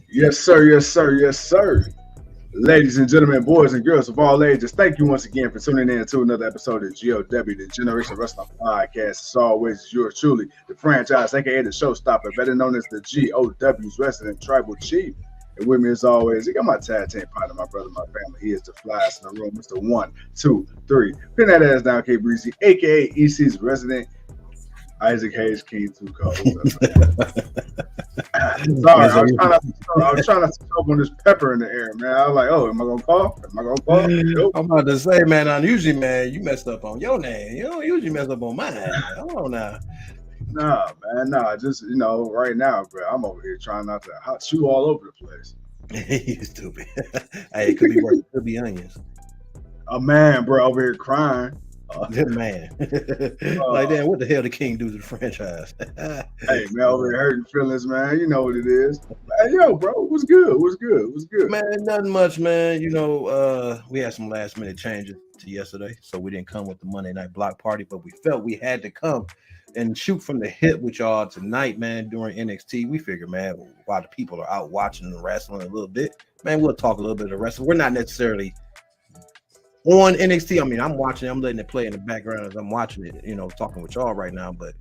Yes, sir. Yes, sir. Yes, sir. Ladies and gentlemen, boys and girls of all ages, thank you once again for tuning in to another episode of GOW, the Generation Wrestling Podcast. As always, yours truly, the franchise, aka the showstopper, better known as the GOW's resident tribal chief. And with me, as always, you got my tag team partner, my brother, my family. He is the flyest in the room, Mr. 1, 2, 3. Pin that ass down, K Breezy, aka EC's resident Isaac Hayes King 2 Cold. Sorry, I was trying not to choke on this pepper in the air, man. I was like, oh, am I gonna cough? Am I gonna cough? Nope. I'm about to say, man, usually, man, you messed up on your name. You don't usually mess up on mine. Hold on now. Nah, man, just right now, bro, I'm over here trying not to hot chew all over the place. You stupid. Hey, it could be worse. It could be onions. A man, bro, over here crying. Good man. Like, damn, what the hell the King do to the franchise? Hey, man, over here hurting feelings, man. You know what it is. Hey, yo, bro, what's good? What's good? Man, nothing much, man. We had some last minute changes to yesterday, so we didn't come with the Monday night block party, but we felt we had to come and shoot from the hip with y'all tonight, man, during NXT. We figured, man, while the people are out watching the wrestling a little bit, man, we'll talk a little bit of wrestling. We're not necessarily on NXT. I mean, I'm watching, I'm letting it play in the background as I'm watching it, talking with y'all right now. But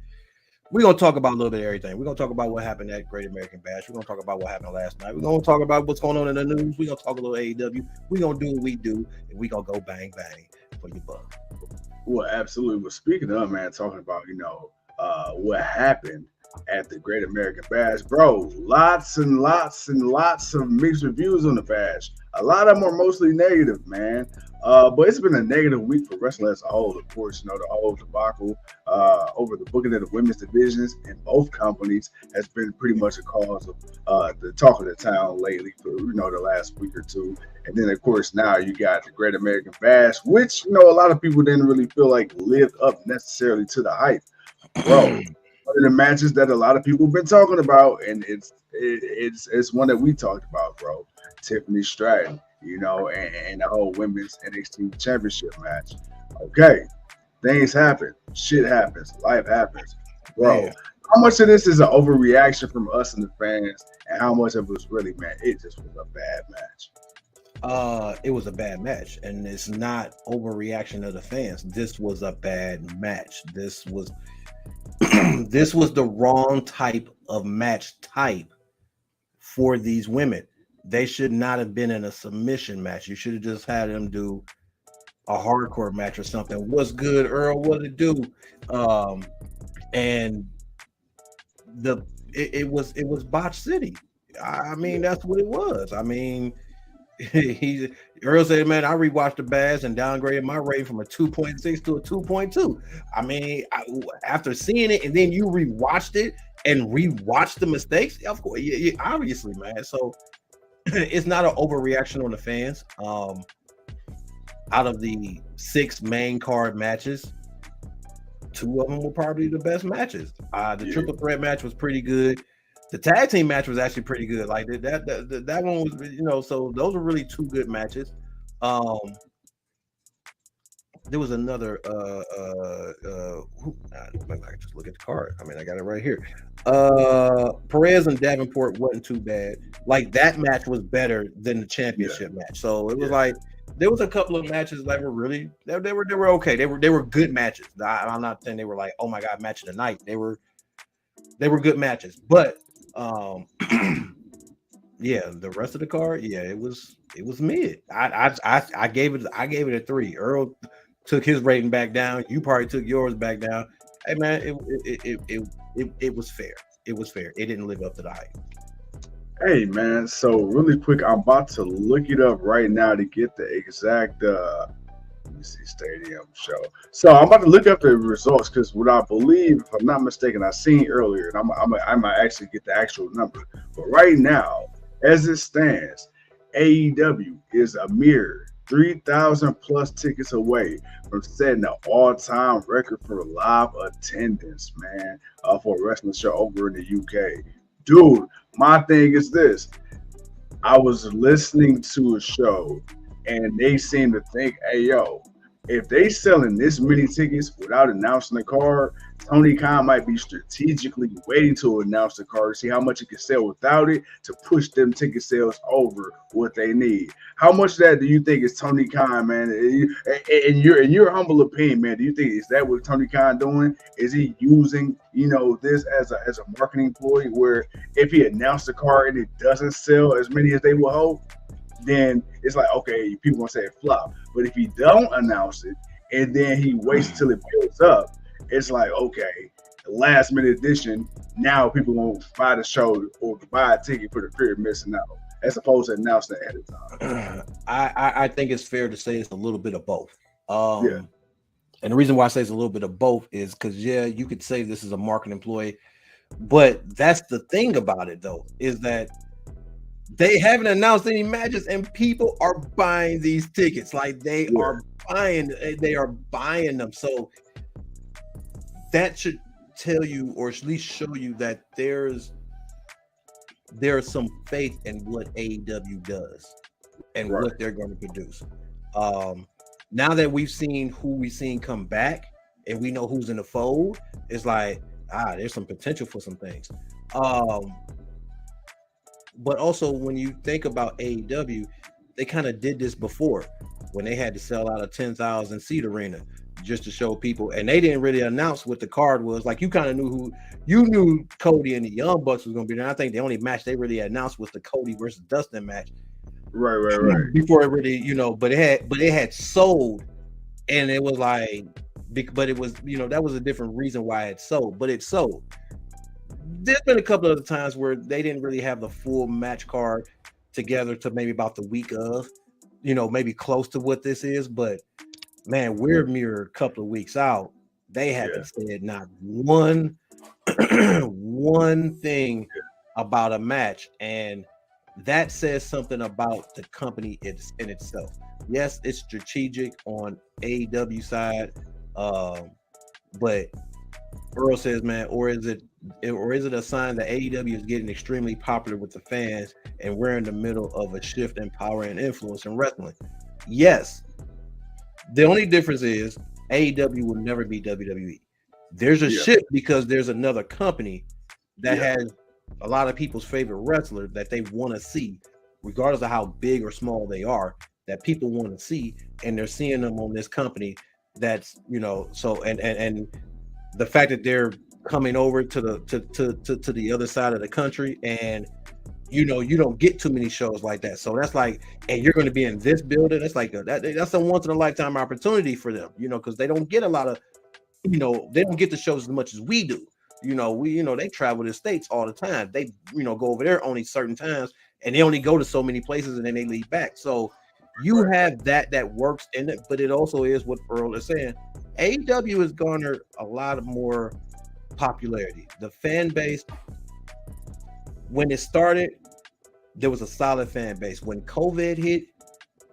we're going to talk about a little bit of everything. We're going to talk about what happened at Great American Bash. We're going to talk about what happened last night. We're going to talk about what's going on in the news. We're going to talk a little AEW. We're going to do what we do, and we're going to go bang, bang for your buck. Well, absolutely. Well, speaking of, man, talking about, what happened at the Great American Bash, bro, lots and lots and lots of mixed reviews on the Bash. A lot of them are mostly negative, man. But it's been a negative week for wrestling as a whole. Of course, the whole debacle over the booking of the women's divisions in both companies has been pretty much a cause of the talk of the town lately for the last week or two. And then, of course, now you got the Great American Bash, which a lot of people didn't really feel like lived up necessarily to the hype, bro. One of the matches that a lot of people have been talking about, and it's one that we talked about, bro. Tiffany Stratton, and the whole women's NXT championship match. Okay, things happen, shit happens, life happens, bro. Man. How much of this is an overreaction from us and the fans, and how much of it was really, man, it just was a bad match. It was a bad match, and it's not overreaction of the fans. This was a bad match. This was the wrong type of match type for these women. They should not have been in a submission match. You should have just had them do a hardcore match or something. What's good, Earl? What it do? And it was Botch City. I mean, that's what it was. I mean, Earl said, man, I rewatched the Bash and downgraded my rating from a 2.6 to a 2.2. I mean, after seeing it and then you rewatched it and rewatched the mistakes, of course, obviously, man. So it's not an overreaction on the fans. Out of the 6 main card matches, 2 of them were probably the best matches. The triple threat match was pretty good. The tag team match was actually pretty good. Like that one was, so those were really 2 good matches. There was another I can just look at the card. I mean, I got it right here. Perez and Davenport wasn't too bad. Like, that match was better than the championship match. So it was like there was a couple of matches that were really they were okay. They were good matches. I'm not saying they were like, oh my god, match of the night. They were good matches. But yeah, the rest of the card, it was mid. I gave it a 3. Earl took his rating back down. You probably took yours back down. Hey man, it was fair. It was fair. It didn't live up to the hype. Hey man, so really quick, I'm about to look it up right now to get the exact see, Stadium show. So I'm about to look up the results because what I believe, if I'm not mistaken, I seen earlier, and I might actually get the actual number. But right now, as it stands, AEW is a mere 3,000 plus tickets away from setting an all-time record for live attendance, man, for a wrestling show over in the UK. Dude, my thing is this. I was listening to a show and they seem to think, hey, yo, if they selling this many tickets without announcing the card, Tony Khan might be strategically waiting to announce the card, see how much it can sell without it to push them ticket sales over what they need. How much of that do you think is Tony Khan, man? In your humble opinion, man, do you think is that what Tony Khan doing? Is he using, this as a marketing ploy where if he announced the card and it doesn't sell as many as they will hope, then it's like, okay, people gonna say it flop. But if he don't announce it and then he waits till it builds up, it's like, okay, last minute edition, now people won't buy the show or buy a ticket for the fear of missing out, as opposed to announcing it ahead of time. I think it's fair to say it's a little bit of both. Yeah. And the reason why I say it's a little bit of both is because, yeah, you could say this is a marketing employee, but that's the thing about it, though, is that they haven't announced any matches and people are buying these tickets. Like they are buying them. So that should tell you, or at least show you, that there's some faith in what AEW does and what they're going to produce. Now that we've seen who we've seen come back and we know who's in the fold, it's like, there's some potential for some things. But also, when you think about AEW, they kind of did this before when they had to sell out a 10,000 seat arena just to show people, and they didn't really announce what the card was. Like, you kind of knew Cody and the Young Bucks was going to be there. I think the only match they really announced was the Cody versus Dustin match. Right. Before it really, but it had sold, and it was like, but it was, that was a different reason why it sold, but it sold. There's been a couple of times where they didn't really have the full match card together to maybe about the week of, maybe close to what this is. But man, we're mere a couple of weeks out. They haven't said not one thing about a match, and that says something about the company in itself. Yes, it's strategic on AEW side, but Earl says, man, or is it a sign that AEW is getting extremely popular with the fans and we're in the middle of a shift in power and influence in wrestling? Yes. The only difference is AEW will never be WWE. There's a shift because there's another company that has a lot of people's favorite wrestler that they want to see, regardless of how big or small they are, that people want to see, and they're seeing them on this company. That's, so and the fact that they're coming over to the other side of the country, and you don't get too many shows like that. So that's like, and you're going to be in this building. That's like that's a once in a lifetime opportunity for them, because they don't get a lot of, they don't get the shows as much as we do. They travel to the States all the time. They, go over there only certain times, and they only go to so many places and then they leave back. So you have that works in it, but it also is what Earl is saying. AEW has garnered a lot more popularity. The fan base, when it started, there was a solid fan base. When COVID hit,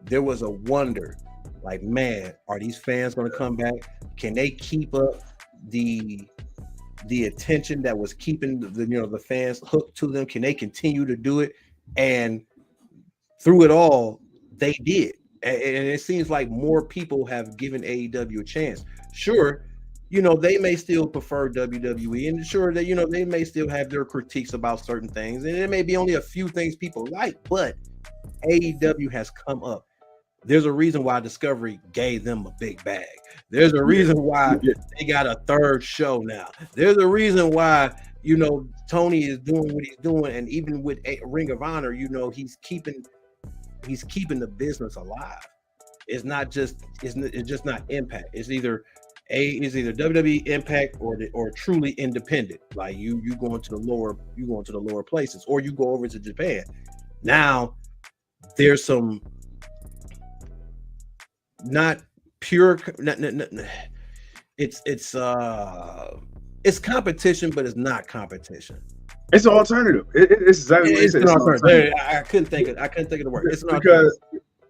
there was a wonder, like, man, are these fans going to come back? Can they keep up the attention that was keeping the fans hooked to them? Can they continue to do it? And through it all, they did. And it seems like more people have given AEW a chance. Sure, they may still prefer WWE, and sure that, they may still have their critiques about certain things, and it may be only a few things people like, but AEW has come up. There's a reason why Discovery gave them a big bag. There's a reason why they got a third show now. There's a reason why, Tony is doing what he's doing, and even with Ring of Honor, he's keeping the business alive. It's just not Impact. It's either WWE, Impact, or truly independent. Like you going to the lower places, or you go over to Japan. Now there's some, not pure. It's competition, but it's not competition. It's an alternative. It's exactly what you It's said. an It's an alternative. alternative. I couldn't think of the word. It's an alternative.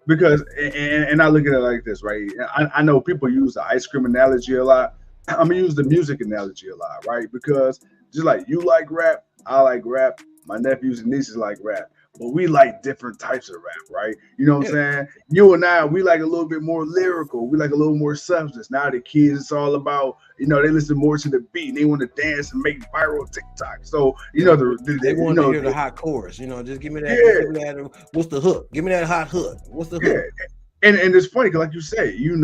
Because and I look at it like this, right? I know people use the ice cream analogy a lot. I'm gonna use the music analogy a lot, right? Because just like you like rap, I like rap. My nephews and nieces like rap, but we like different types of rap, right? You know what I'm saying? You and I, we like a little bit more lyrical. We like a little more substance. Now the kids, it's all about, they listen more to the beat and they want to dance and make viral TikTok. So, they want to hear the hot chorus. Just give me that. Yeah. Give me that. What's the hook? Give me that hot hook. What's the hook? Yeah. And it's funny because, like you say, you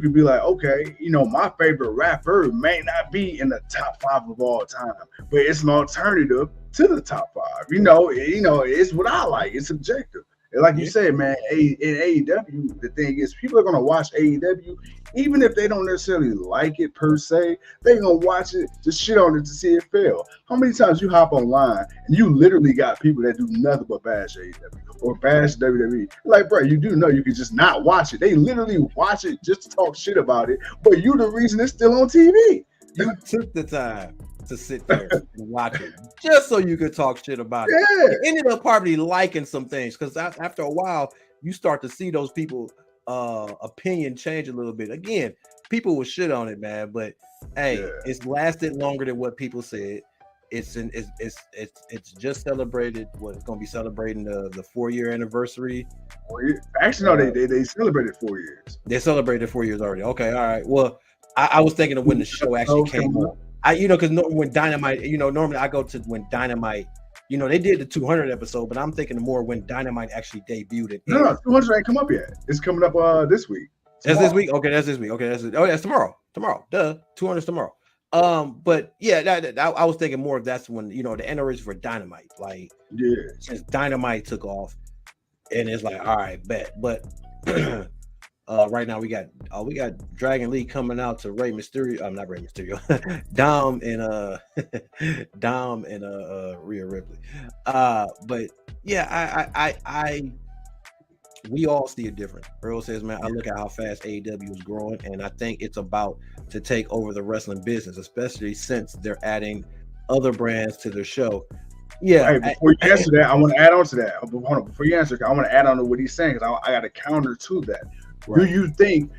could be like, okay, my favorite rapper may not be in the top 5 of all time, but it's an alternative to the top 5. It's what I like. It's subjective. And like you said, man, in AEW, the thing is, people are gonna watch AEW, even if they don't necessarily like it per se. They're gonna watch it, just shit on it to see it fail. How many times you hop online and you literally got people that do nothing but bash AEW or bash WWE? Like, bro, you do know you can just not watch it. They literally watch it just to talk shit about it, but you the reason it's still on TV. You took the time to sit there and watch it just so you could talk shit about it. Yeah. You ended up probably liking some things because after a while you start to see those people opinion change a little bit. Again, people will shit on it, man, but hey, it's lasted longer than what people said. It's just celebrated. It's going to be celebrating the 4-year anniversary. Actually, no, they celebrated 4 years. They celebrated 4 years already. Okay, all right. Well, I was thinking of when the show actually came up. Because when Dynamite, normally I go to when Dynamite, they did the 200 episode, but I'm thinking more when Dynamite actually debuted. No, 200 ain't come up yet. It's coming up this week. That's this week. Okay, that's this week. Okay, that's tomorrow. Tomorrow, 200's tomorrow. But yeah, I was thinking more of that's when the anniversary for Dynamite, like since Dynamite took off, and it's like all right, bet. But right now we got Dragon Lee coming out to Rey Mysterio. I'm not Rey Mysterio, Dom and Rhea Ripley. But yeah, we all see it different. Earl says, man, I look at how fast AEW is growing, and I think it's about to take over the wrestling business, especially since they're adding other brands to their show. Yeah. Hey, before you answer that, I want to add on to that. Hold on, before you answer, I want to add on to what he's saying because I got a counter to that. Right. Do you think,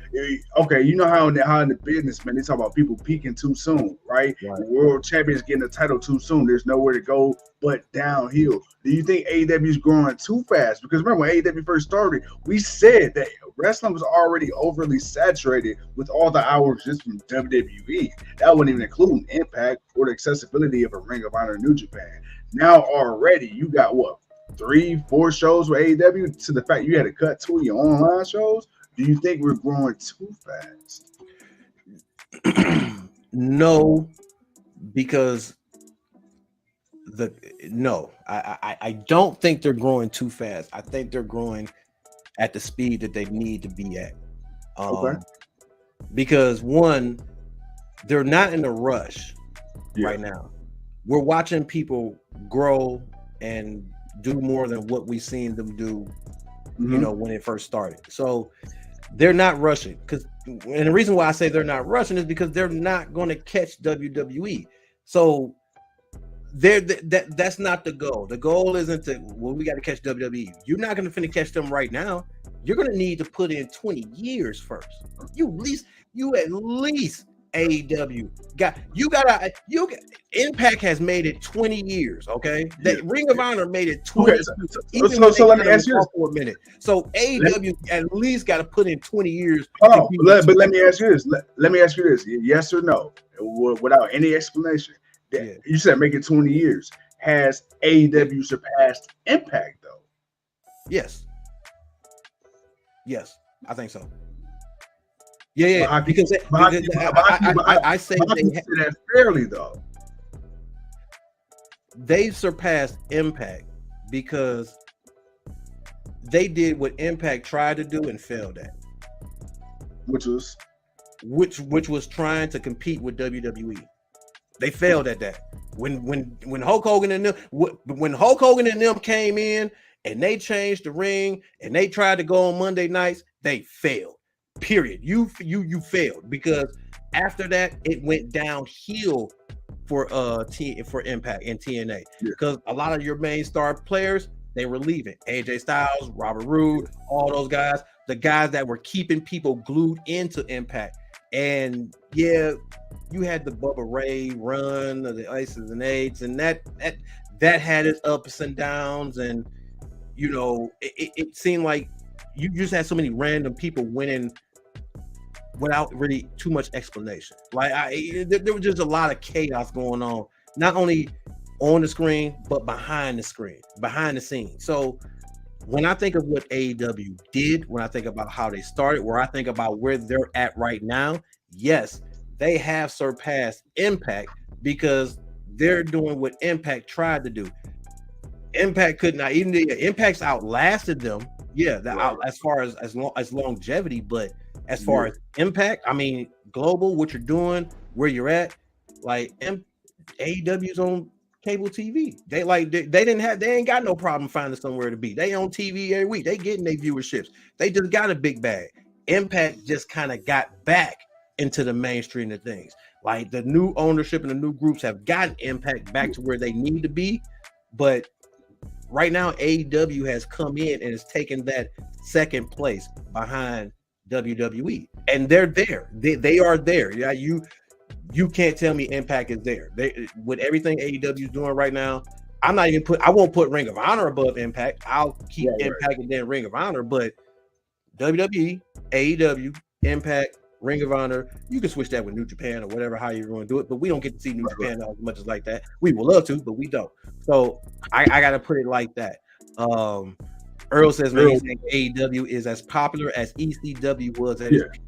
okay, you know how in the business, man, they talk about people peaking too soon, right? The world champions getting the title too soon. There's nowhere to go but downhill. Do you think AEW is growing too fast? Because remember, when AEW first started, we said that wrestling was already overly saturated with all the hours just from WWE. That wouldn't even include Impact or the accessibility of a Ring of Honor New Japan. Now already, you got 3-4 shows with AEW to the fact you had to cut 2 of your online shows. Do you think we're growing too fast? No, because I don't think they're growing too fast. I think they're growing at the speed that they need to be at. Okay. Because one, they're not in a rush right now. We're watching people grow and do more than what we've seen them do, when it first started. So they're not rushing and the reason why I say they're not rushing is because they're not going to catch WWE. So that's not the goal. The goal isn't we got to catch WWE. You're not going to catch them right now. You're going to need to put in 20 years first. You at least AEW Impact has made it 20 years. Okay, that Ring of Honor made it 20. Okay, so let me ask you for a minute. So AEW at least got to put in 20 years. But let me ask you this. Let me ask you this: yes or no, without any explanation. You said make it 20 years. Has AEW surpassed Impact though? Yes, I think so. Yeah, because I say that fairly though. They surpassed Impact because they did what Impact tried to do and failed at, which was trying to compete with WWE. They failed at that. When Hulk Hogan and them came in and they changed the ring and they tried to go on Monday nights, they failed. Period. You failed because after that it went downhill for for Impact and TNA because a lot of your main star players they were leaving. AJ Styles, Robert Roode, all those guys, the guys that were keeping people glued into Impact. And yeah, you had the Bubba Ray run, the Aces and Eights, and that had its ups and downs. And you know, it seemed like you just had so many random people winning without really too much explanation. Like there was just a lot of chaos going on, not only on the screen but behind the screen, behind the scenes. So when I think of what AEW did, when I think about how they started, where I think about where they're at right now, yes, they have surpassed Impact because they're doing what Impact tried to do. Impact could not, even the Impact's outlasted them. Yeah, as far as longevity, but as far as Impact, I mean, global, what you're doing, where you're at, like AEW's on cable TV. They ain't got no problem finding somewhere to be. They on TV every week. They getting their viewerships. They just got a big bag. Impact just kind of got back into the mainstream of things. Like the new ownership and the new groups have gotten Impact back to where they need to be, but right now AEW has come in and has taken that second place behind WWE, and they're there. They are there. Yeah, you can't tell me Impact is there. They, with everything AEW is doing right now, I won't put Ring of Honor above Impact. I'll keep Impact and then Ring of Honor, but WWE, AEW, Impact, Ring of Honor, you can switch that with New Japan or whatever, how you're going to do it, but we don't get to see New Japan as much as like that. We would love to, but we don't. So I got to put it like that. Earl says, man, he's saying AEW is as popular as ECW was at its peak.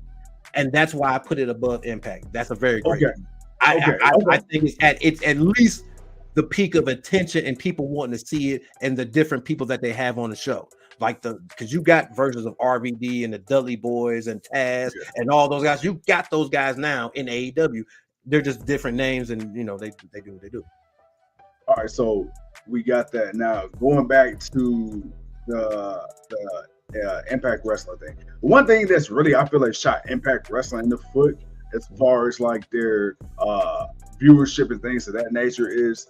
And that's why I put it above Impact. That's a very great I think it's at least the peak of attention and people wanting to see it and the different people that they have on the show. Like because you got versions of RVD and the Dudley Boys and Taz and all those guys. You got those guys now in AEW. They're just different names, and you know they do what they do. All right, so we got that. Now going back to the Impact Wrestling thing. One thing that's really, I feel like, shot Impact Wrestling in the foot as far as like their viewership and things of that nature is,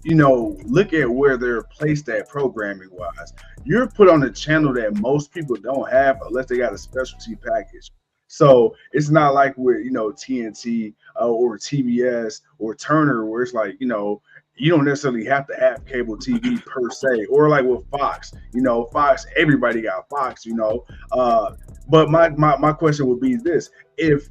you know, look at where they're placed at programming wise. You're put on a channel that most people don't have unless they got a specialty package. So it's not like with, you know, TNT or TBS or Turner, where it's like, you know, you don't necessarily have to have cable TV per se, or like with Fox, you know, Fox, everybody got Fox, you know. But my question would be this: if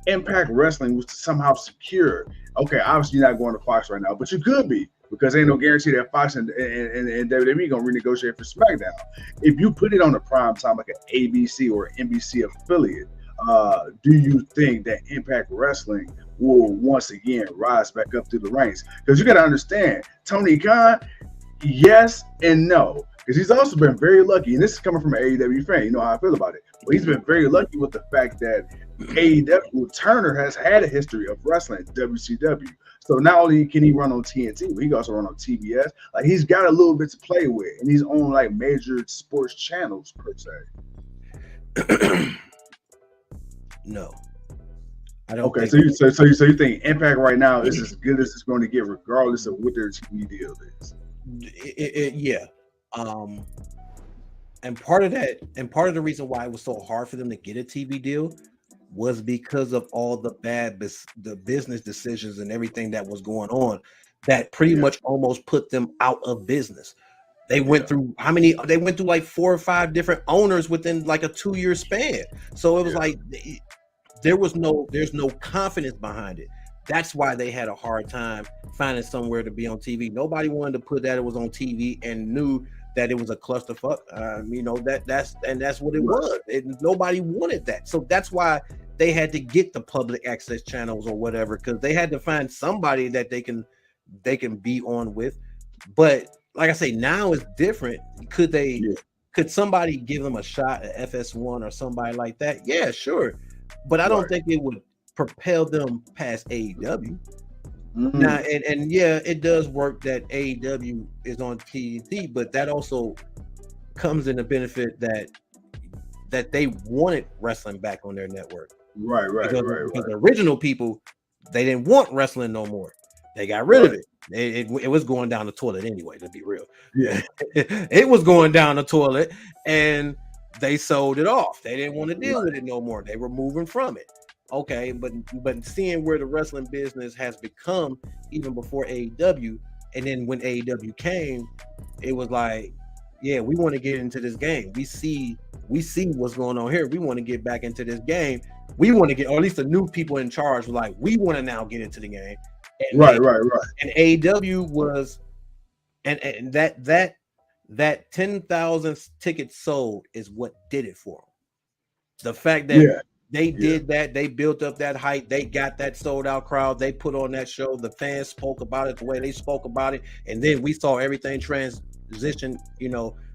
Impact Wrestling was to somehow secure, okay, obviously you're not going to Fox right now, but you could be, because ain't no guarantee that Fox and WWE gonna renegotiate for SmackDown. If you put it on a prime time like an ABC or NBC affiliate, do you think that Impact Wrestling will once again rise back up through the ranks? Because you got to understand, Tony Khan, yes and no, because he's also been very lucky, and this is coming from an AEW fan, you know how I feel about it, but he's been very lucky with the fact that AEW, Turner has had a history of wrestling at WCW. So not only can he run on TNT, but he can also run on TBS. Like, he's got a little bit to play with, and he's on like major sports channels per se. No, I don't. Okay, so you think Impact right now is as good as it's going to get, regardless of what their TV deal is? Yeah. And part of the reason why it was so hard for them to get a TV deal was because of all the the business decisions and everything that was going on that pretty much almost put them out of business. They went through they went through like 4 or 5 different owners within like a 2-year span. So it was like there's no confidence behind it. That's why they had a hard time finding somewhere to be on TV. Nobody wanted to put that it was on TV and knew that it was a clusterfuck. You know, that's what it was. Nobody wanted that. So that's why they had to get the public access channels or whatever, because they had to find somebody that they can be on with. But like I say, now it's different. Could somebody give them a shot at FS1 or somebody like that? Yeah, sure. But I don't think it would propel them past AEW. Mm-hmm. Now, and yeah, it does work that AEW is on TNT, but that also comes in the benefit that that they wanted wrestling back on their network. Right. Because the original people, they didn't want wrestling no more. They got rid of it. It was going down the toilet anyway, to be real. Yeah. It was going down the toilet, and they sold it off. They didn't want to deal with it no more. They were moving from it. Okay, but seeing where the wrestling business has become even before AEW, and then when AEW came, it was like, yeah, we want to get into this game. We see what's going on here. We want to get back into this game. We want to get, or at least the new people in charge were like, we want to now get into the game. And right. And AEW was, and that 10,000 tickets sold is what did it for them. The fact that they did that, they built up that hype, they got that sold out crowd, they put on that show, the fans spoke about it the way they spoke about it, and then we saw everything transition,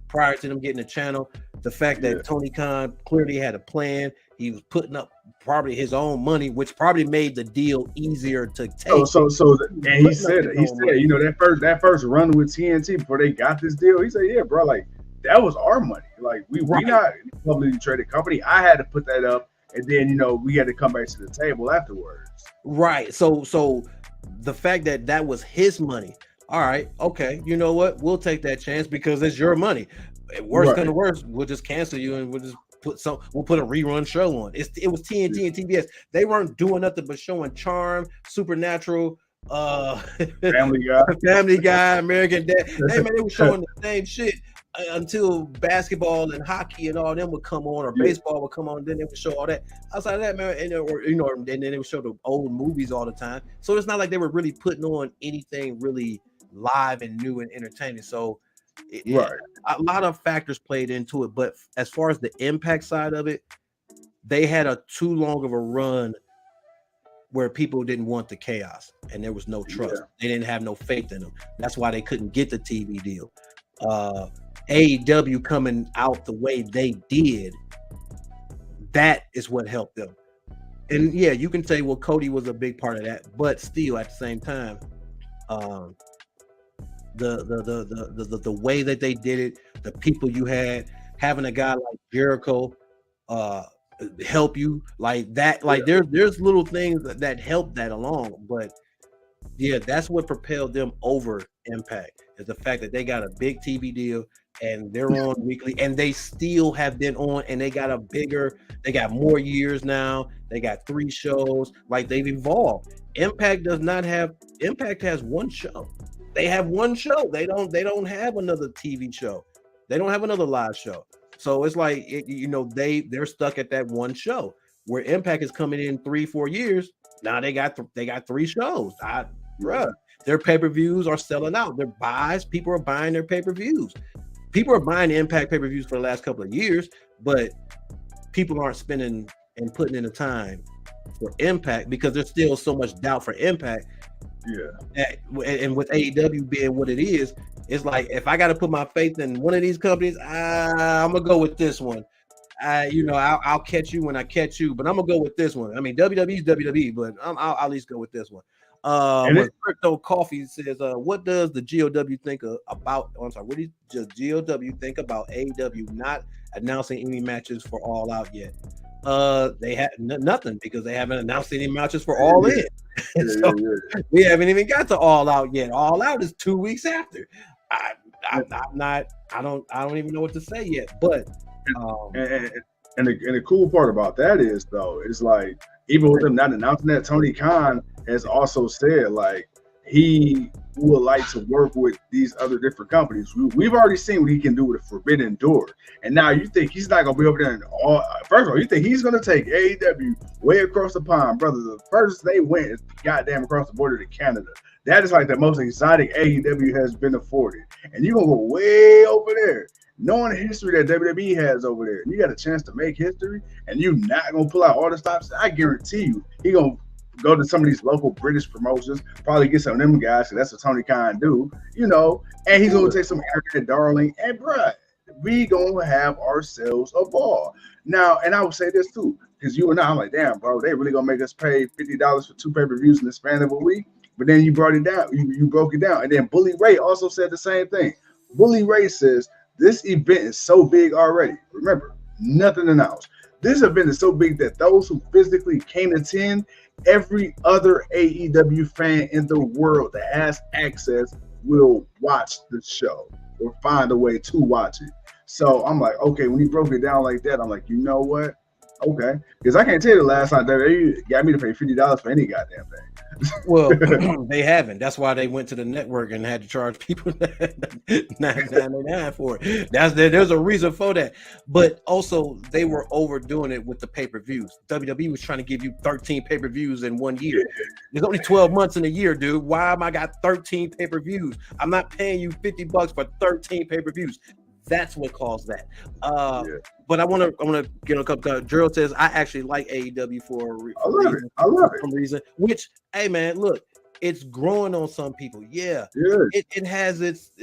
prior to them getting the channel. The fact that Tony Khan clearly had a plan, he was putting up probably his own money, which probably made the deal easier to take. And he said, that first run with TNT before they got this deal, he said, yeah, bro, like that was our money. Like we not a publicly traded company. I had to put that up, and then we had to come back to the table afterwards. Right. So the fact that was his money. All right, okay, you know what? We'll take that chance because it's your money. Worst come to worst, we'll just cancel you and we'll just put a rerun show on. It was TNT and TBS. They weren't doing nothing but showing Charm, Supernatural, Family Guy, American Dad. Hey man, they were showing the same shit until basketball and hockey and all them would come on, or baseball would come on. Then they would show all that. Outside of that, man, and then they would show the old movies all the time. So it's not like they were really putting on anything really live and new and entertaining. So a lot of factors played into it, but as far as the Impact side of it, they had a too long of a run where people didn't want the chaos and there was no trust. They didn't have no faith in them. That's why they couldn't get the TV deal. AEW coming out the way they did, that is what helped them. And yeah, you can say, well, Cody was a big part of that, but still at the same time, the way that they did it, the people you had, having a guy like Jericho help you like that, like there's little things that help that along. But yeah, that's what propelled them over Impact, is the fact that they got a big TV deal and they're on weekly, and they still have been on, and they got more years now. They got 3 shows, like they've evolved. Impact has one show. They have one show. They don't have another TV show. They don't have another live show. So it's like, they're stuck at that one show. Where Impact is coming in 3-4 years. Now they got 3 shows. Their pay-per-views are selling out. Their buys, people are buying their pay-per-views. People are buying Impact pay-per-views for the last couple of years, but people aren't spending and putting in the time for Impact because there's still so much doubt for Impact. And with AEW being what it is, it's like, if I got to put my faith in one of these companies, I'm gonna go with this one. I'll catch you when I catch you, but I'm gonna go with this one. I mean, WWE's WWE, but I'll at least go with this one. Crypto Coffee says, what does the GOW think about? Oh, I'm sorry. What does GOW think about AEW not announcing any matches for All Out yet? They had nothing because they haven't announced any matches for All In. We haven't even got to All Out yet. All Out is 2 weeks after. I don't even know what to say yet. But and the cool part about that is, though, is like, even with them not announcing that, Tony Khan has also said like he would like to work with these other different companies. We've already seen what he can do with a Forbidden Door, and now you think he's not gonna be over there and first of all, you think he's gonna take AEW way across the pond, brother? The first they went is goddamn across the border to Canada. That is like the most exotic AEW has been afforded, and you're gonna go way over there, knowing the history that WWE has over there. And you got a chance to make history, and you're not gonna pull out all the stops. I guarantee you, he gonna go to some of these local British promotions, probably get some of them guys, because that's what Tony Khan do, and he's gonna take some internet darling, and bruh, we gonna have ourselves a ball. Now, and I would say this too, because you and I'm like, damn, bro, they really gonna make us pay $50 for 2 pay-per-views in the span of a week. But then you brought it down, you broke it down. And then Bully Ray also said the same thing. Bully Ray says, this event is so big already. Remember, nothing announced. This event is so big that those who physically can't attend, every other AEW fan in the world that has access will watch the show or find a way to watch it. So I'm like, okay, when he broke it down like that, I'm like, you know what? Okay, because I can't tell you the last time they got me to pay $50 for any goddamn thing. Well, they haven't. That's why they went to the network and had to charge people $9.99 for it. There's a reason for that. But also, they were overdoing it with the pay-per-views. WWE was trying to give you 13 pay-per-views in 1 year. There's only 12 months in a year, dude. Why am I got 13 pay-per-views? I'm not paying you $50 for 13 pay-per-views. That's what caused that. But I want to get a couple. Drill says I actually like AEW for I love it. Some reason. Which, hey man, look, it's growing on some people. Yeah. It has its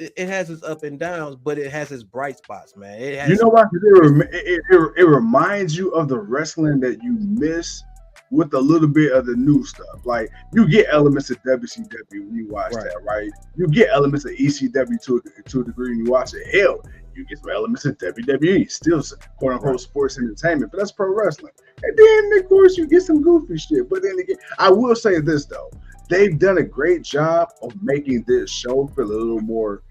up and downs, but it has its bright spots, man. It has, you know what? It reminds you of the wrestling that you miss with a little bit of the new stuff. Like you get elements of WCW when you watch that, right? You get elements of ECW to a degree when you watch it. Hell, you get some elements of WWE, still quote unquote sports entertainment, but that's pro wrestling. And then of course you get some goofy shit. But then again, I will say this though, they've done a great job of making this show feel a little more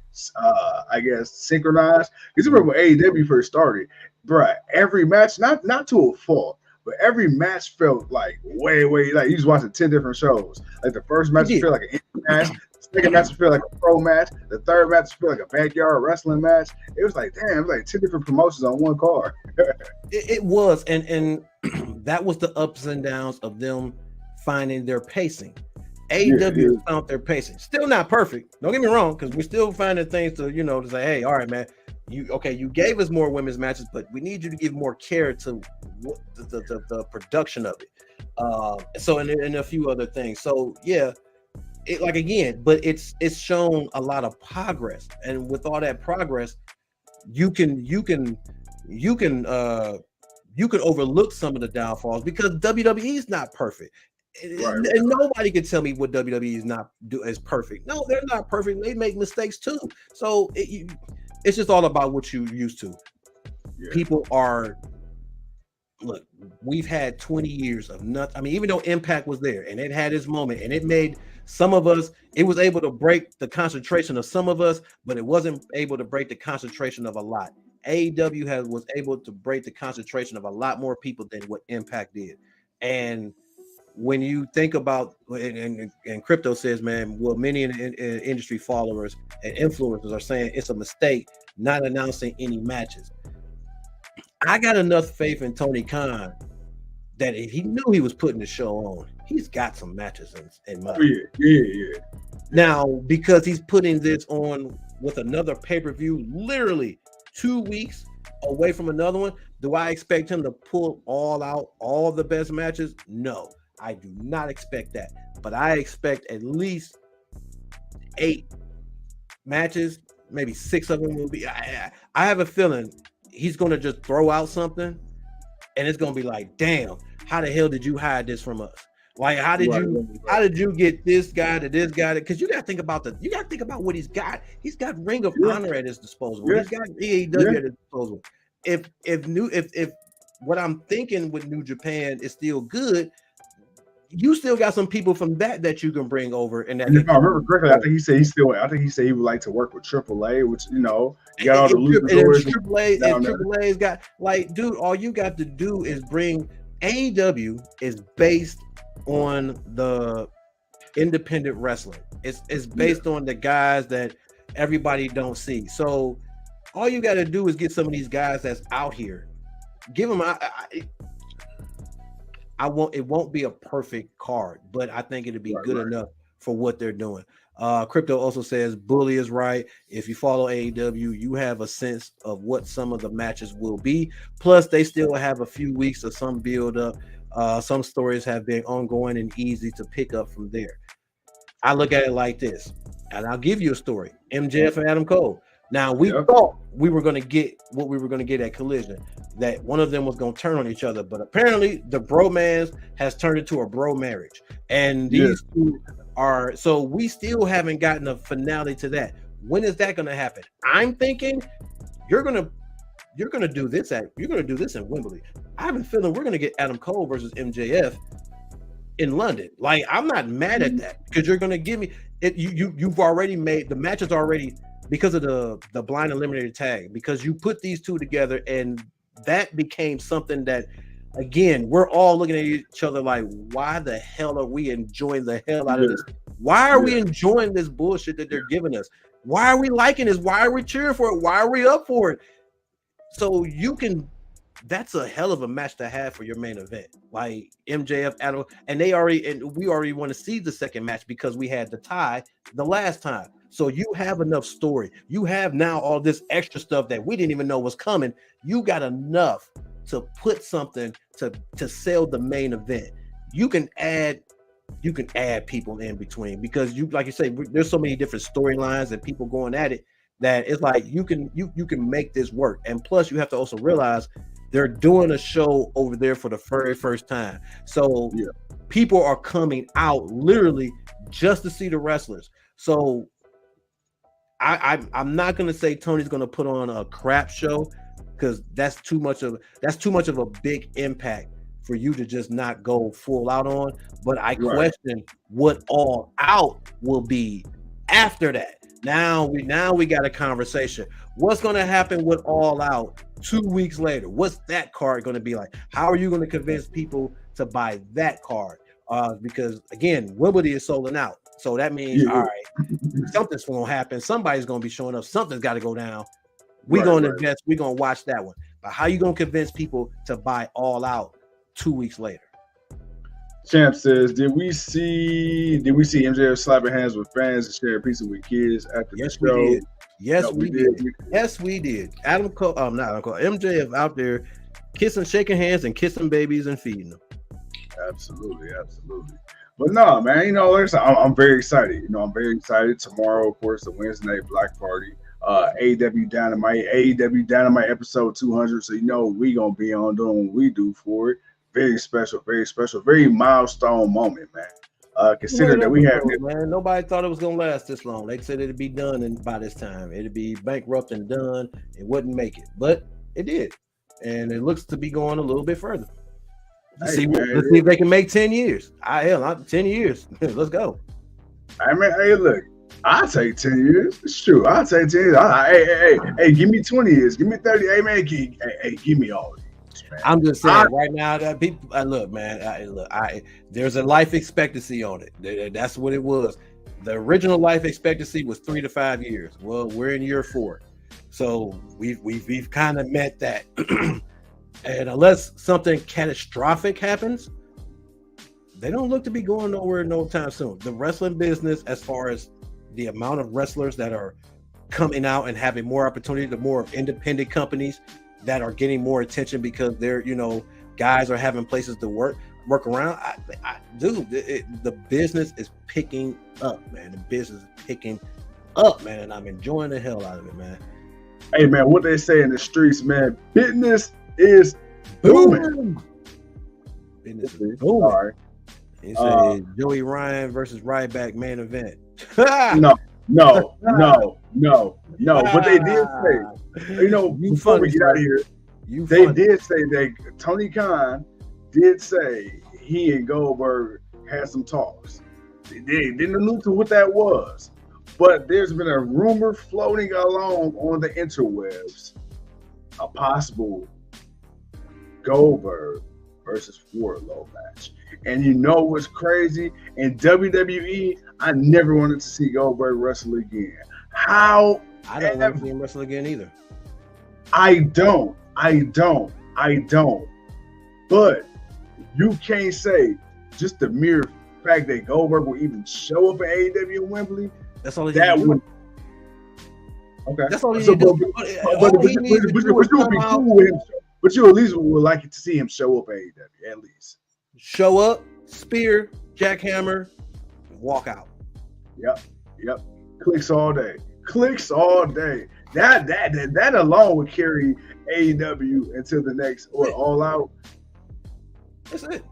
I guess synchronized. Because you remember when AEW first started, bruh, every match, not to a fault, but every match felt like way like you was watching 10 different shows. Like the first match felt like an indie match, the second match felt like a pro match, the third match felt like a backyard wrestling match. It was like, damn, it was like 10 different promotions on one card. it was, and that was the ups and downs of them finding their pacing. AEW found their pacing. Still not perfect. Don't get me wrong, because we're still finding things to to say, hey, all right, man. You gave us more women's matches, but we need you to give more care to the production of it. So and a few other things. So yeah, but it's shown a lot of progress, and with all that progress, you can overlook some of the downfalls because WWE is not perfect. And nobody can tell me what WWE is not is perfect. No, they're not perfect. They make mistakes too. So it's just all about what you're used to. People are we've had 20 years of nothing. I mean, even though Impact was there and it had its moment and it made some of us, it was able to break the concentration of some of us, but it wasn't able to break the concentration of a lot. AEW was able to break the concentration of a lot more people than what Impact did. And when you think about, and Crypto says, man, well, many in industry followers and influencers are saying it's a mistake not announcing any matches. I got enough faith in Tony Khan that if he knew he was putting the show on, he's got some matches in mind. Yeah. Now, because he's putting this on with another pay-per-view, literally 2 weeks away from another one, do I expect him to pull all the best matches? No. I do not expect that, but I expect at least 8 matches, maybe 6 of them will be. I have a feeling he's going to just throw out something, and it's going to be like, damn, how the hell did you hide this from us? Like, how did you get this guy to this guy? Because you got to think about what he's got. He's got Ring of Honor at his disposal. He's got AEW at his disposal. If what I'm thinking with New Japan is still good, you still got some people from that you can bring over. And that, if I remember correctly, I think he said he would like to work with AAA, which you got all the luchadors. AAA's got dude. All you got to do is bring. AEW is based on the independent wrestling. It's based on the guys that everybody don't see. So all you got to do is get some of these guys that's out here. Give them. It won't be a perfect card, but I think it'll be good enough for what they're doing. Crypto also says Bully is right. If you follow AEW, you have a sense of what some of the matches will be. Plus, they still have a few weeks of some build up. Some stories have been ongoing and easy to pick up from there. I look at it like this, and I'll give you a story. MJF and Adam Cole. Now, we thought we were going to get what we were going to get at Collision, that one of them was going to turn on each other. But apparently, the bromance has turned into a bro marriage. And these two are – so we still haven't gotten a finale to that. When is that going to happen? I'm thinking you're going to you're gonna do this in Wembley. I have a feeling we're gonna get Adam Cole versus MJF in London. Like, I'm not mad at that because you're gonna give me it. You've already made the match is already because of the blind eliminator tag, because you put these two together, and that became something that, again, we're all looking at each other like, why the hell are we enjoying the hell out of this? Why are we enjoying this bullshit that they're giving us? Why are we liking this? Why are we cheering for it? Why are we up for it? So that's a hell of a match to have for your main event. Like MJF, Adam, and we already want to see the second match because we had the tie the last time. So you have enough story. You have now all this extra stuff that we didn't even know was coming. You got enough to put something to sell the main event. You can add people in between because like you say, there's so many different storylines and people going at it that it's like you can make this work. And plus, you have to also realize they're doing a show over there for the very first time. So people are coming out literally just to see the wrestlers. So I'm not gonna say Tony's gonna put on a crap show because that's too much of a big impact for you to just not go full out on. But I question what All Out will be after that. Now we got a conversation. What's going to happen with All Out 2 weeks later? What's that card going to be like? How are you going to convince people to buy that card? Because again, Wembley is sold out. So that means, all right, something's going to happen. Somebody's going to be showing up. Something's got to go down. We're going to invest. We're going to watch that one. But how you going to convince people to buy All Out 2 weeks later? Champ says, did we see MJF slapping hands with fans and sharing pizza with kids after the show? Yes, we did. Yes, we did. Adam Cole, not Adam Cole, MJF out there kissing, shaking hands, and kissing babies and feeding them. Absolutely. But no, man, I'm very excited. I'm very excited. Tomorrow, of course, the Wednesday Night Black Party. AEW Dynamite episode 200. So we gonna be on doing what we do for it. Very special, very milestone moment, man. Consider that we have, man. Nobody thought it was gonna last this long. They said it'd be done by this time. It'd be bankrupt and done. It wouldn't make it, but it did, and it looks to be going a little bit further. Let's see if they can make 10 years. 10 years. Let's go. I mean, hey, look. I'll take 10 years. It's true. I'll take 10 years. Hey, give me 20 years. Give me 30. Hey, man, give me all of these, man. I'm just saying right now that people, look, man, there's a life expectancy on it. That's what it was. The original life expectancy was 3 to 5 years. Well, we're in year 4. So we've kind of met that. And unless something catastrophic happens, they don't look to be going nowhere no time soon. The wrestling business, as far as the amount of wrestlers that are coming out and having more opportunity, the more independent companies that are getting more attention because they're, guys are having places to work around. The business is picking up, man. The business is picking up, man. And I'm enjoying the hell out of it, man. Hey, man, what they say in the streets, man, business is booming. Business is booming. All right. He said Joey Ryan versus Ryback main event. No. But they did say, before we get out of here, did say that Tony Khan did say he and Goldberg had some talks. They didn't allude to what that was, but there's been a rumor floating along on the interwebs, a possible Goldberg versus Wardlow match. And what's crazy? In WWE, I never wanted to see Goldberg wrestle again. How? I don't want to see him wrestle again either. I don't. But you can't say just the mere fact that Goldberg will even show up at AEW Wembley. That's all he did. Okay. That's all he did. But you at least would like to see him show up at AEW, at least. Show up, spear, jackhammer, walk out. Yep. Clicks all day. That alone would carry AEW until the next or All Out. That's it.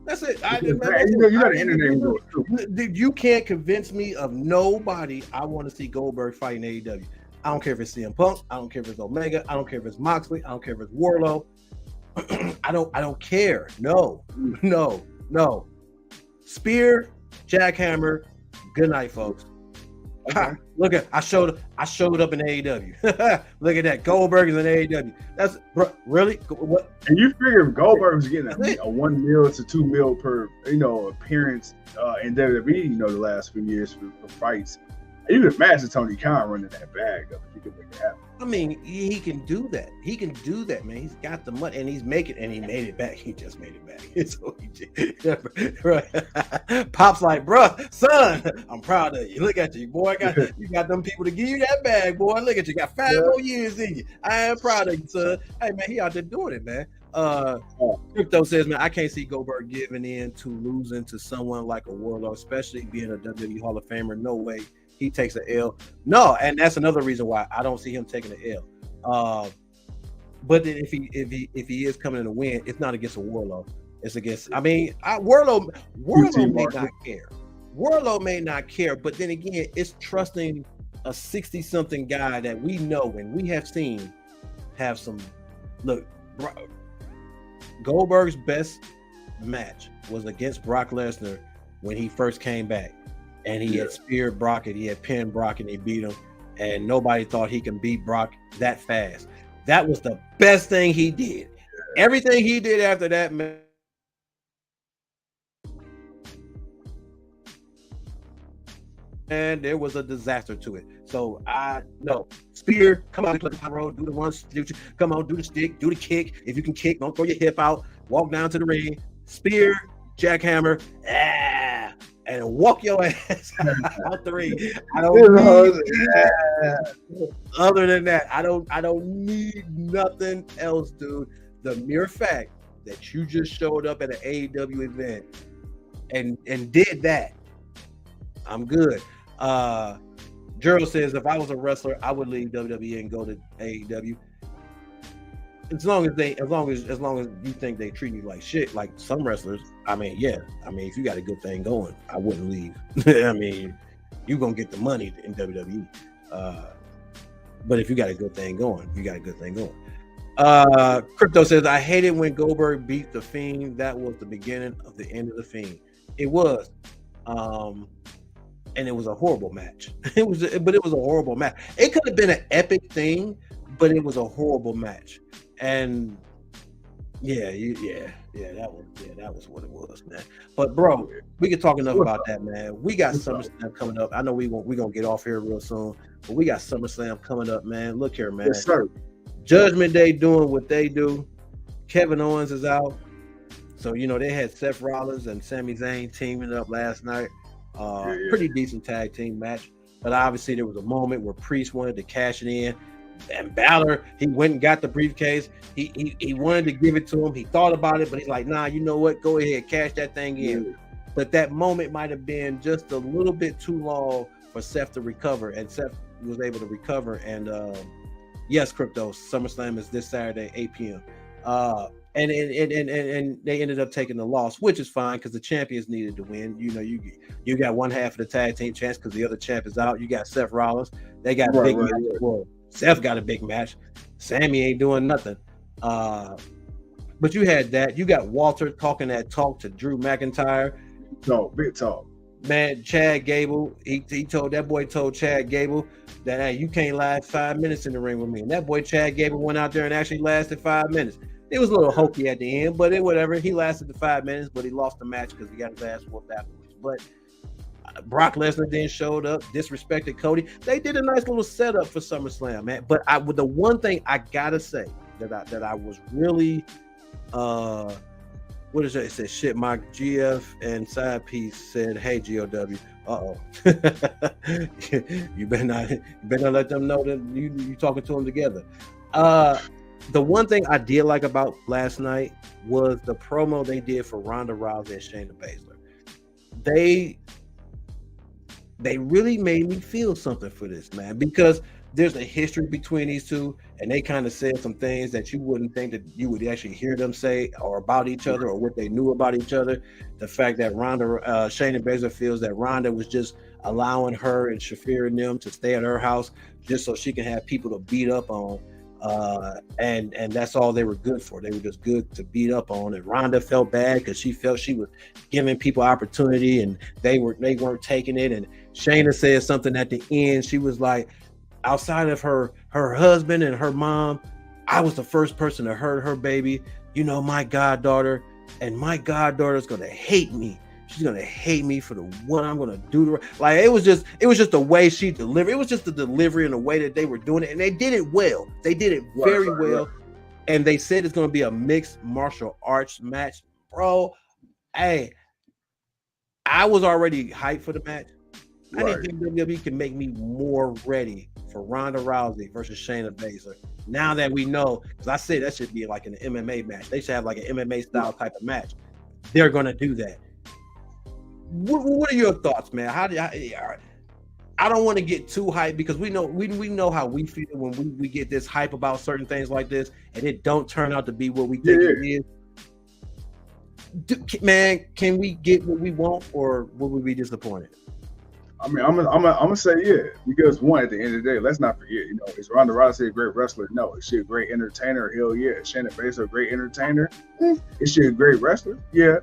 The internet. You can't convince me of nobody I want to see Goldberg fighting AEW. I don't care if it's CM Punk. I don't care if it's Omega. I don't care if it's Moxley. I don't care if it's Wardlow. I don't care. No. Spear, jackhammer. Good night, folks. Okay. Look at I showed up in AEW. Look at that. Goldberg is in AEW. That's really what. And you figure if Goldberg's getting a $1 million to $2 million per appearance in WWE, the last few years for fights, you can imagine Tony Khan running that bag up if he could make it happen. I mean, he can do that. He can do that, man. He's got the money, and he's making, and he made it back. He just made it back. So right. Pop's like, bro, son, I'm proud of you. Look at you, boy. You got them people to give you that bag, boy. Look at you. Got 5 more years in you. I am proud of you, son. Hey, man, he out there doing it, man. Crypto says, man, I can't see Goldberg giving in to losing to someone like a Wardlow, especially being a WWE Hall of Famer. No way. He takes an L. No, and that's another reason why I don't see him taking an L. But then if he is coming in to win, it's not against a Wardlow. It's against. I mean, Wardlow may not care. Wardlow may not care, but then again, it's trusting a 60-something guy that we know and we have seen have some. Look, Goldberg's best match was against Brock Lesnar when he first came back. And he had speared Brock and he had pinned Brock and he beat him. And nobody thought he can beat Brock that fast. That was the best thing he did. Everything he did after that, man, and there was a disaster to it. So Spear, come on, do the road, do the one, come on, do the stick, do the kick. If you can kick, don't throw your hip out. Walk down to the ring. Spear, jackhammer, and walk your ass out the ring. I don't need other than that. I don't need nothing else, dude. The mere fact that you just showed up at an AEW event and did that, I'm good. Gerald says, if I was a wrestler, I would leave WWE and go to AEW. As long as you think they treat you like shit, like some wrestlers. I mean, if you got a good thing going, I wouldn't leave. I mean, you're gonna get the money in WWE. But if you got a good thing going, Crypto says, I hated when Goldberg beat the Fiend. That was the beginning of the end of the Fiend. It was. And it was a horrible match. It was a horrible match. It could have been an epic thing, but it was a horrible match. And that was what it was, man. But bro, we can talk enough about that, man. We got SummerSlam coming up. I know we're gonna get off here real soon, but we got SummerSlam coming up, man. Look here, man. Yes, sir. Judgment Day doing what they do. Kevin Owens is out. So they had Seth Rollins and Sami Zayn teaming up last night. Pretty decent tag team match. But obviously there was a moment where Priest wanted to cash it in. And Balor, he went and got the briefcase. He wanted to give it to him. He thought about it, but he's like, nah, you know what? Go ahead, cash that thing in. Yeah. But that moment might have been just a little bit too long for Seth to recover. And Seth was able to recover. And yes, Crypto, SummerSlam is this Saturday, 8 p.m. And they ended up taking the loss, which is fine because the champions needed to win. You got one half of the tag team chance because the other champ is out. You got Seth Rollins. They got big match. Well, Seth got a big match. Sammy ain't doing nothing. But you had that. You got Walter talking that talk to Drew McIntyre. Big talk. Man, Chad Gable, he told Chad Gable that, hey, you can't last 5 minutes in the ring with me. And that boy Chad Gable went out there and actually lasted 5 minutes. It was a little hokey at the end, but whatever. He lasted the 5 minutes, but he lost the match because he got his ass whooped afterwards. But Brock Lesnar then showed up, disrespected Cody. They did a nice little setup for SummerSlam, man. But the one thing I gotta say that I was really, what is it? It said, shit, my GF and side piece said, hey, GOW. You better not let them know that you talking to them together. The one thing I did like about last night was the promo they did for Ronda Rousey and Shayna Baszler. They really made me feel something for this, man, because there's a history between these two, and they kind of said some things that you wouldn't think that you would actually hear them say or about each other or what they knew about each other. The fact that Shayna Baszler feels that Ronda was just allowing her and Shafir and them to stay at her house just so she can have people to beat up on. And that's all they were good for. They were just good to beat up on. And Ronda felt bad because she felt she was giving people opportunity and they weren't taking it. And Shayna said something at the end. She was like, outside of her husband and her mom, I was the first person to hurt her baby. You know, my goddaughter, and my goddaughter's gonna hate me. She's gonna hate me for what I'm gonna do to her. Like it was just the way she delivered. It was just the delivery and the way that they were doing it, and they did it well. They did it very well. Right. And they said it's gonna be a mixed martial arts match, bro. Hey, I was already hyped for the match. Right. I didn't think WWE can make me more ready for Ronda Rousey versus Shayna Baszler. Now that we know, because I said that should be like an MMA match. They should have like an MMA style type of match. They're gonna do that. What are your thoughts, man? I don't want to get too hyped because we know how we feel when we get this hype about certain things like this, and it don't turn out to be what we think it is. Man, can we get what we want, or will we be disappointed? I mean, I'm gonna say yeah, because one, at the end of the day, let's not forget, you know, is Ronda Rousey a great wrestler? No. Is she a great entertainer? Hell yeah. Is Shayna Baszler a great entertainer? Is she a great wrestler? Yeah.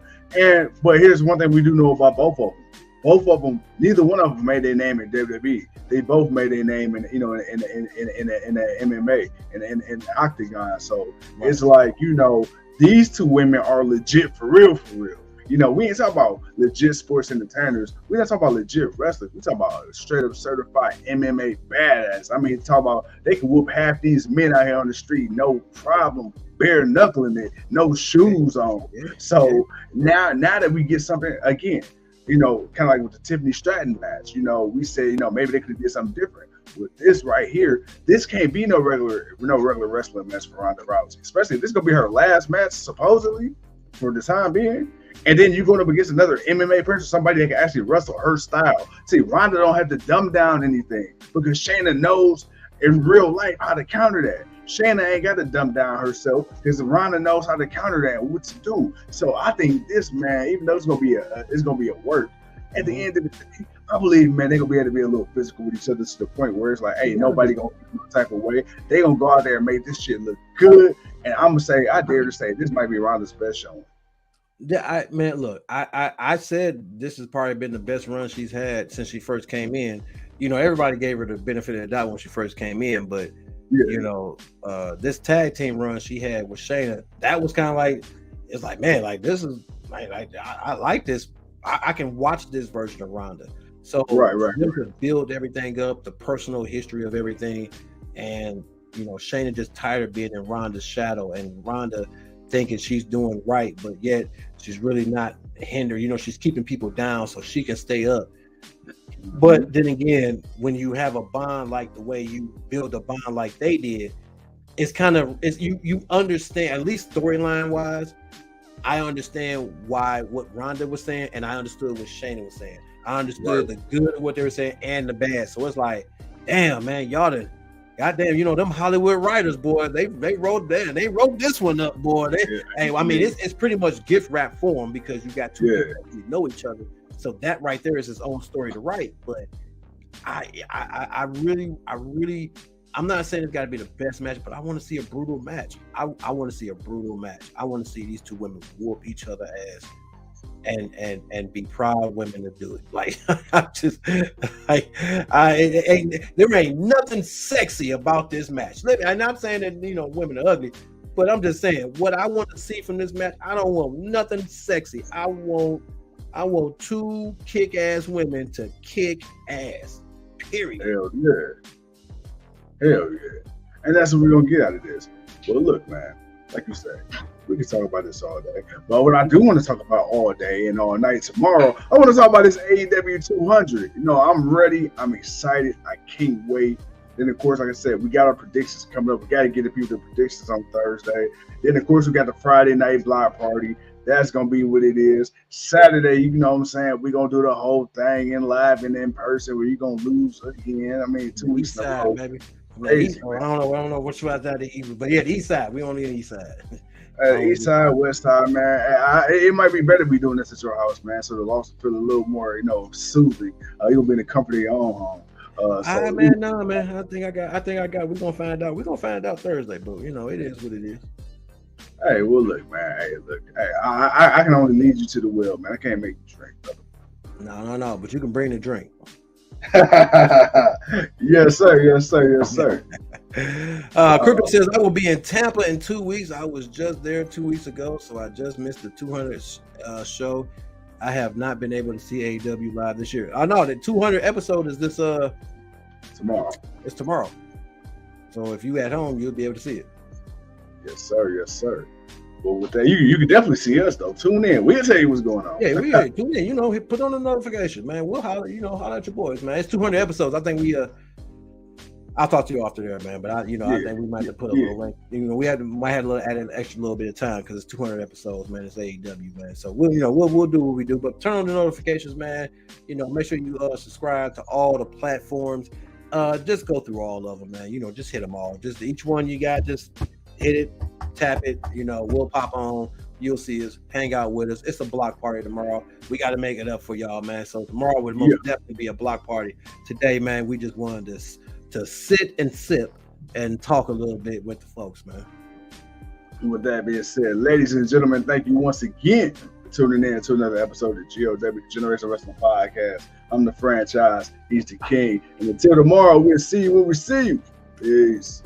But here's one thing we do know about both of them. Both of them, neither one of them made their name in WWE. They both made their name in the MMA and in the octagon. So it's like, you know, these two women are legit for real. You know, we ain't talking about legit sports entertainers. We're not talking about legit wrestlers. We're talking about straight up certified MMA badass. I mean, talk about they can whoop half these men out here on the street, no problem, bare knuckling it, no shoes on. So now that we get something again, you know, kind of like with the Tiffany Stratton match, you know, we say, you know, maybe they could have did something different. With this right here, this can't be no regular wrestling match for Ronda Rousey, especially if this is gonna be her last match supposedly for the time being. And then you're going up against another MMA person, somebody that can actually wrestle her style. See, Ronda don't have to dumb down anything because Shayna knows in real life how to counter that. Shayna ain't got to dumb down herself because Ronda knows how to counter that and what to do. So I think this, man, even though it's gonna be a work, at the end of the day, I believe, man, they're gonna be able to be a little physical with each other to the point where it's like, hey, nobody gonna feel no type of way. They gonna go out there and make this shit look good. And I'm gonna say, I dare to say, this might be Ronda's best showing. Yeah, I said this has probably been the best run she's had since she first came in. You know, everybody gave her the benefit of the doubt when she first came in, but you know, this tag team run she had with Shayna, that was kind of like, it's like, man, like this is like I like this. I can watch this version of Ronda. So right. To build everything up, the personal history of everything, and you know, Shayna just tired of being in Ronda's shadow, and Ronda thinking she's doing right, but yet she's really not hindered. You know, she's keeping people down so she can stay up. But then again, when you have a bond like the way you build a bond like they did, it's you understand, at least storyline wise, I understand what Ronda was saying, and I understood what Shayna was saying. I understood the good of what they were saying and the bad. So it's like, damn, man, y'all done. Goddamn, you know them Hollywood writers, boy. They wrote that. They wrote this one up, boy. I mean, it's pretty much gift wrap for them because you got two people who know each other. So that right there is his own story to write. But I really, I'm not saying it's got to be the best match, but I want to see a brutal match. I want to see a brutal match. I want to see these two women whoop each other ass. And be proud women to do it. Like there ain't nothing sexy about this match. I'm not saying that, you know, women are ugly, but I'm just saying what I want to see from this match. I don't want nothing sexy. I want two kick-ass women to kick ass. Period. Hell yeah. And that's what we're gonna get out of this. Well, look, man, like you said, we can talk about this all day. But what I do want to talk about all day and all night tomorrow, I want to talk about this AEW 200. You know, I'm ready. I'm excited. I can't wait. Then, of course, like I said, we got our predictions coming up. We got to get the people the predictions on Thursday. Then, of course, we got the Friday night block party. That's going to be what it is. Saturday, you know what I'm saying? We're going to do the whole thing in live and in person where you're going to lose again. I mean, 2 weeks in a row. Baby. Crazy, I don't know what you out there to eat, but yeah, the east side. We on the east side. East side, west side, man. It might be better to be doing this at your house, man, so the loss will feel a little more, soothing. You'll be in the comfort of your own home. Man. I think I got. We're gonna find out. We're gonna find out Thursday, but it is what it is. Hey, well, look, man. Hey, I can only lead you to the well, man. I can't make you drink, brother. No. But you can bring the drink. Yes, sir. Crypto says I will be in Tampa in 2 weeks. I was just there 2 weeks ago, so I just missed the 200th show. I have not been able to see AEW live this year. I know the 200 episode is this tomorrow. It's tomorrow. So if you at home, you'll be able to see it. Yes, sir. Well, with that, you can definitely see us though. Tune in. We'll tell you what's going on. Yeah, tune in. Put on the notification, man. We'll holler at your boys, man. It's 200 episodes. I think I'll talk to you after there, man. But I think we might have to put a little link. We might have add an extra little bit of time because it's 200 episodes, man. It's AEW, man. So we'll do what we do. But turn on the notifications, man. Make sure you subscribe to all the platforms. Just go through all of them, man. Just hit them all. Just each one you got, just hit it, tap it. We'll pop on. You'll see us. Hang out with us. It's a block party tomorrow. We got to make it up for y'all, man. So tomorrow would most definitely be a block party. Today, man, we just wanted to sit and sip and talk a little bit with the folks, man. With that being said, ladies and gentlemen, thank you once again for tuning in to another episode of GOW Generation Wrestling Podcast. I'm the franchise. He's the king. And until tomorrow, we'll see you when we see you. Peace.